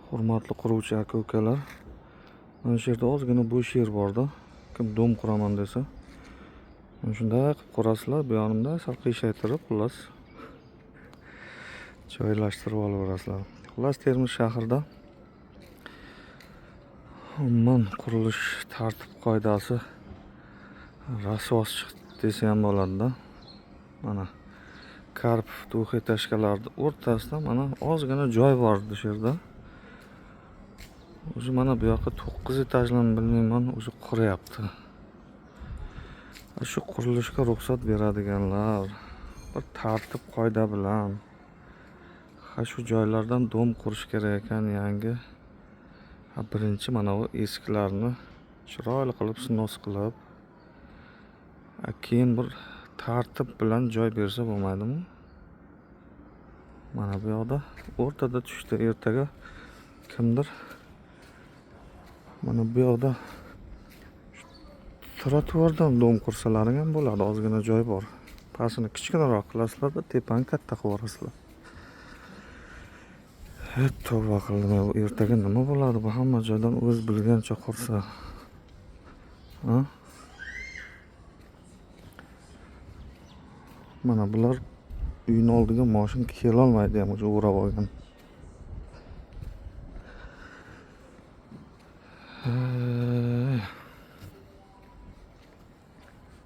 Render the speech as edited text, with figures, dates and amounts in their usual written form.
Hurmatli quruvchi aka-ukalar, mana shu yerda ozgina bo'sh yer borda. Kim dom quraman desa, mana shunday qilib qurasizlar. Bu yonimda sal qiyshaytirib, xullas joylashtirib olaverasizlar. Xullas Termiz shahrida umuman qurilish tartib qoidasi rasvos chiqdi desa ham bo'ladi-da. Mana Karpov Tuxi etashkalarning o'rtasida mana ozgina joy bor shu yerda. O'zi mana bu yoqqa 9 etajlarni bilmayman, o'zi quryapti. Shu qurilishga ruxsat beradiganlar bir tartib qoida bilan shu joylardan dom qurish kerak ekan yangi. Birinchi mana bu eskilarni chiroyli qilib snos qilib, keyin bir tartib bilan joy bersa bo'lmaydimi? Mana bu yoqda o'rtada tushdi ertaga kimdir. Mana bu yoqda trotuardan dom qursalaring ham bo'ladi, ozgina joy bor. Pastini kichkinaroq qilasizlar-da, tepani katta qilib yuborasizlar. Tavba qildim, ertaga nima bo'ladi? Bu hamma joydan o'z bilgancha qursa. Mana bular uyning oldiga mashina kela olmaydi ham, o'zi o'rab olgan.